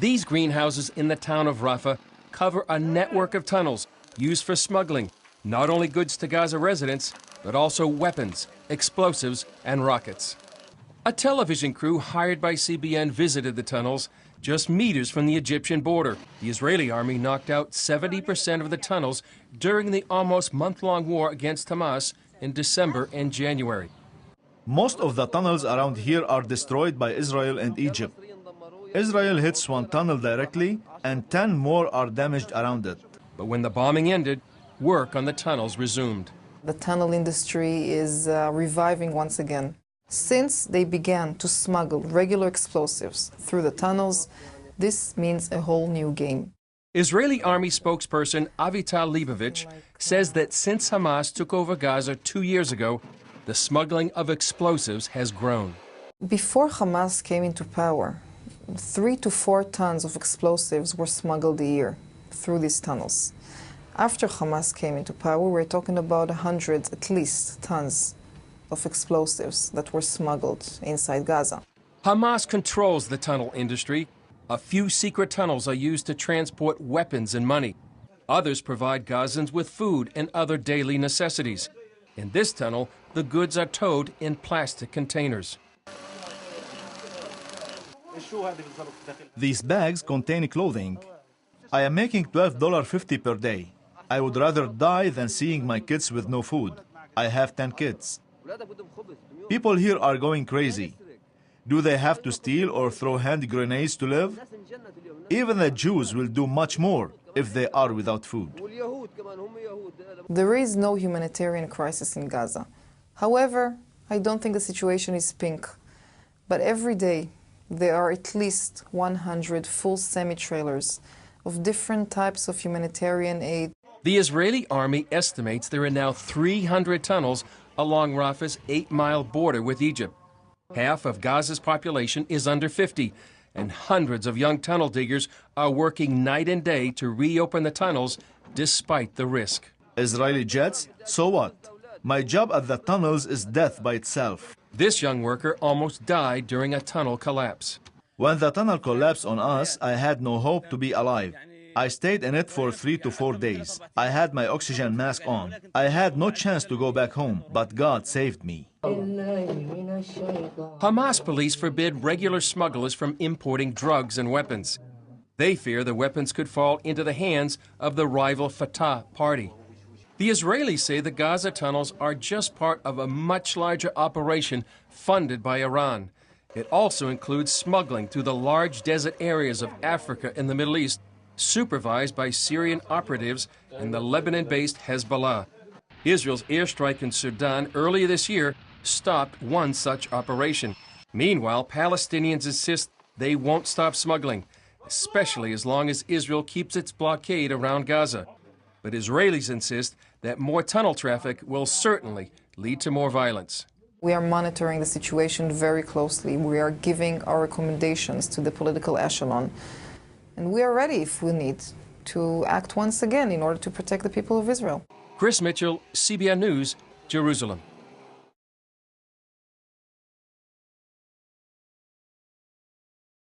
These greenhouses in the town of Rafah cover a network of tunnels used for smuggling not only goods to Gaza residents, but also weapons, explosives, and rockets. A television crew hired by CBN visited the tunnels just meters from the Egyptian border. The Israeli army knocked out 70% of the tunnels during the almost month-long war against Hamas in December and January. Most of the tunnels around here are destroyed by Israel and Egypt. Israel hits one tunnel directly, and 10 more are damaged around it. But when the bombing ended, work on the tunnels resumed. The tunnel industry is reviving once again. Since they began to smuggle regular explosives through the tunnels, this means a whole new game. Israeli army spokesperson Avital Leibovich says that since Hamas took over Gaza 2 years ago, the smuggling of explosives has grown. Before Hamas came into power, 3 to 4 tons of explosives were smuggled a year through these tunnels. After Hamas came into power, we're talking about 100, at least, tons of explosives that were smuggled inside Gaza. Hamas controls the tunnel industry. A few secret tunnels are used to transport weapons and money. Others provide Gazans with food and other daily necessities. In this tunnel, the goods are towed in plastic containers. These bags contain clothing. I am making $12.50 per day. I would rather die than seeing my kids with no food. I have 10 kids. People here are going crazy. Do they have to steal or throw hand grenades to live? Even the Jews will do much more if they are without food. There is no humanitarian crisis in Gaza. However, I don't think the situation is pink. But every day, there are at least 100 full semi-trailers of different types of humanitarian aid. The Israeli army estimates there are now 300 tunnels along Rafah's 8-mile border with Egypt. Half of Gaza's population is under 50, and hundreds of young tunnel diggers are working night and day to reopen the tunnels despite the risk. Israeli jets? So what? My job at the tunnels is death by itself. This young worker almost died during a tunnel collapse. When the tunnel collapsed on us, I had no hope to be alive. I stayed in it for 3 to 4 days. I had my oxygen mask on. I had no chance to go back home, but God saved me. Hamas police forbid regular smugglers from importing drugs and weapons. They fear the weapons could fall into the hands of the rival Fatah party. The Israelis say the Gaza tunnels are just part of a much larger operation funded by Iran. It also includes smuggling through the large desert areas of Africa and the Middle East, supervised by Syrian operatives and the Lebanon-based Hezbollah. Israel's airstrike in Sudan earlier this year stopped one such operation. Meanwhile, Palestinians insist they won't stop smuggling, especially as long as Israel keeps its blockade around Gaza. But Israelis insist that more tunnel traffic will certainly lead to more violence. We are monitoring the situation very closely. We are giving our recommendations to the political echelon. And we are ready, if we need, to act once again in order to protect the people of Israel. Chris Mitchell, CBN News, Jerusalem.